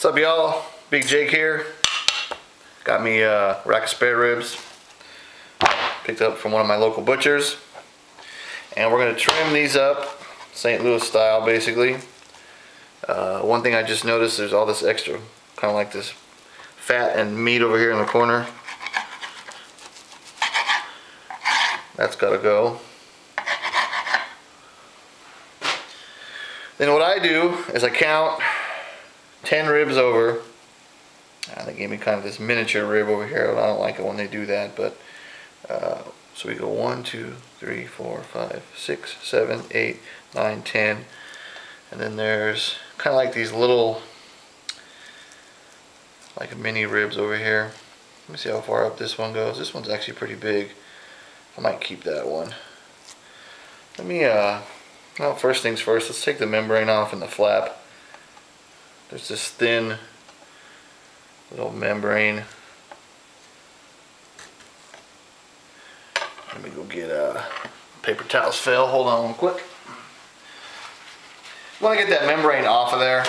What's up, y'all? Big Jake here. Got me a rack of spare ribs. Picked up from one of my local butchers. And we're going to trim these up, St. Louis style basically. One thing I just noticed, there's all this extra, kind of like this fat and meat over here in the corner. That's got to go. Then what I do is I count 10 ribs over. They gave me kind of this miniature rib over here. I don't like it when they do that, but so we go 1, 2, 3, 4, 5, 6, 7, 8, 9, 10, and then there's kind of like these little, like mini ribs over here. Let me see how far up this one goes. This one's actually pretty big. I might keep that one. Let me well, first things first, let's take the membrane off and the flap. There's this thin little membrane. Let me go get paper towels, Phil. Hold on one quick. Want to get that membrane off of there.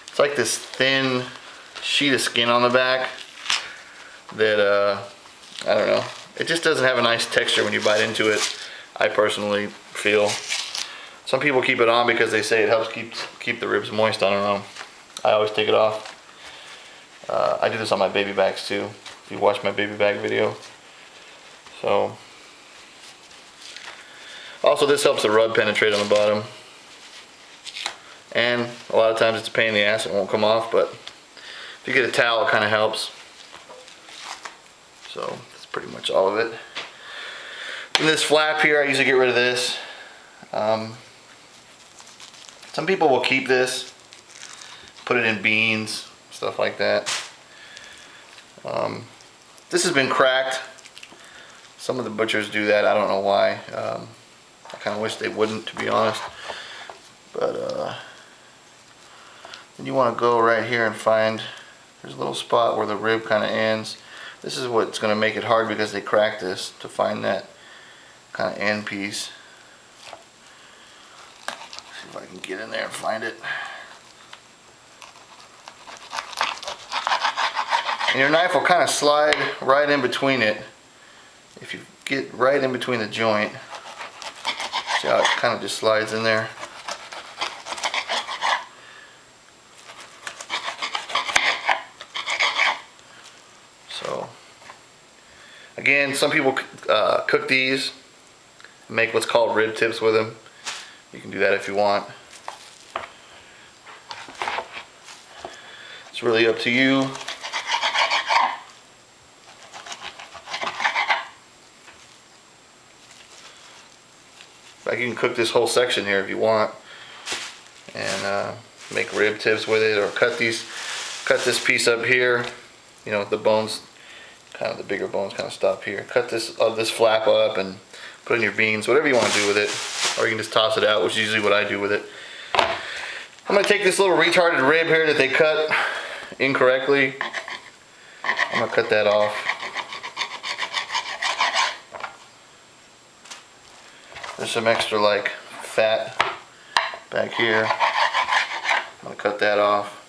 It's like this thin sheet of skin on the back that I don't know. It just doesn't have a nice texture when you bite into it, I personally feel. Some people keep it on because they say it helps keep the ribs moist. I don't know. I always take it off. I do this on my baby backs too, if you watch my baby back video. So, also this helps the rub penetrate on the bottom. And a lot of times it's a pain in the ass, it won't come off, but if you get a towel it kind of helps. So that's pretty much all of it. And this flap here, I usually get rid of this. Some people will keep this, put it in beans, stuff like that. This has been cracked. Some of the butchers do that, I don't know why. I kind of wish they wouldn't, to be honest. But then you want to go right here and find, there's a little spot where the rib kind of ends. This is what's going to make it hard because they cracked this, to find that kind of end piece. See if I can get in there and find it. And your knife will kind of slide right in between it. If you get right in between the joint, see how it kind of just slides in there. So again, some people cook these, make what's called rib tips with them. You can do that if you want. It's really up to you. Like, you can cook this whole section here if you want, and make rib tips with it, or cut this piece up here. You know, the bones, kind of the bigger bones, kind of stop here. Cut this flap up and put in your beans, whatever you want to do with it, or you can just toss it out, which is usually what I do with it. I'm gonna take this little retarded rib here that they cut incorrectly. I'm gonna cut that off. There's some extra like fat back here. I'm gonna cut that off.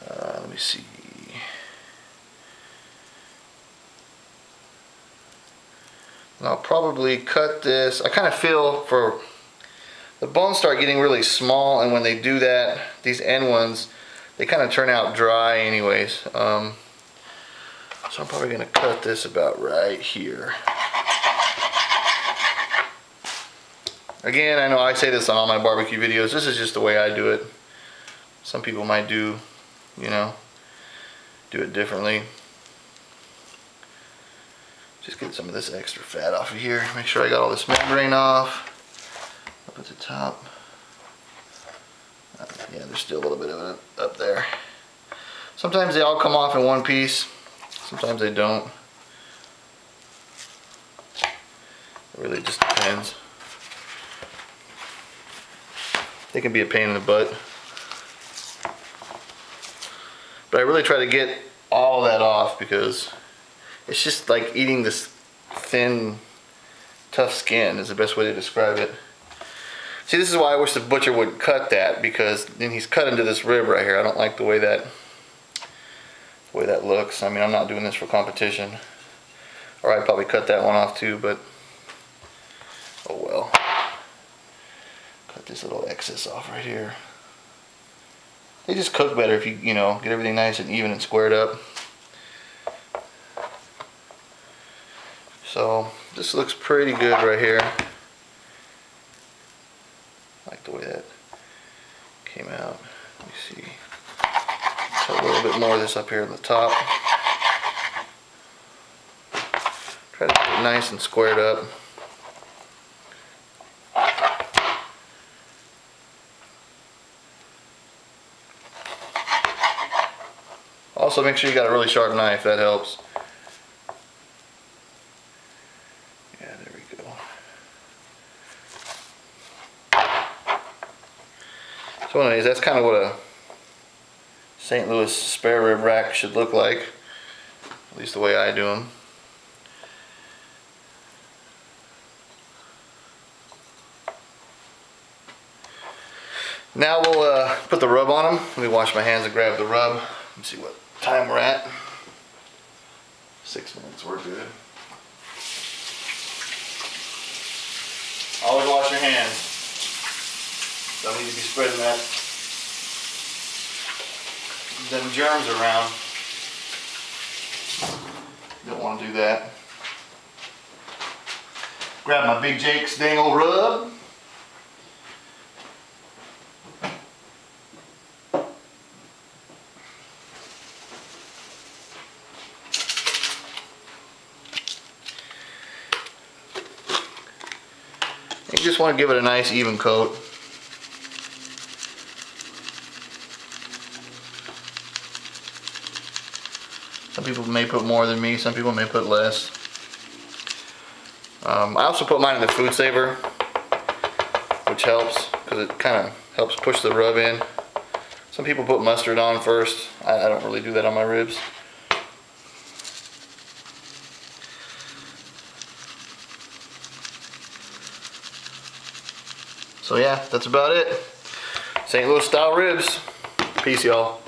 Let me see. And I'll probably cut this. I kind of feel for the bones start getting really small, and when they do that, these end ones, they kind of turn out dry anyways. So I'm probably gonna cut this about right here. Again, I know I say this on all my barbecue videos, this is just the way I do it. Some people might do, you know, do it differently. Just get some of this extra fat off of here. Make sure I got all this membrane off. Up at the top. Yeah, there's still a little bit of it up there. Sometimes they all come off in one piece. Sometimes they don't. It really just depends. They can be a pain in the butt. But I really try to get all that off because it's just like eating this thin, tough skin is the best way to describe it. See, this is why I wish the butcher would cut that, because then he's cut into this rib right here. I don't like the way that looks. I mean, I'm not doing this for competition. Or I'd probably cut that one off too, but oh well. Cut this little excess off right here. They just cook better if you know, get everything nice and even and squared up. So this looks pretty good right here. I like the way that came out. Let me see. Put a little bit more of this up here on the top. Try to get it nice and squared up. Also, make sure you got a really sharp knife. That helps. Yeah, there we go. So anyways, that's kind of what a St. Louis spare rib rack should look like. At least the way I do them. Now we'll put the rub on them. Let me wash my hands and grab the rub. Let me see what time we're at. 6 minutes, we're good. Always wash your hands. Don't need to be spreading them germs around. Don't want to do that. Grab my Big Jake's dang old rub. You just want to give it a nice even coat. Some people may put more than me, some people may put less. I also put mine in the food saver, which helps because it kind of helps push the rub in. Some people put mustard on first. I don't really do that on my ribs. So yeah, that's about it. St. Louis style ribs. Peace, y'all.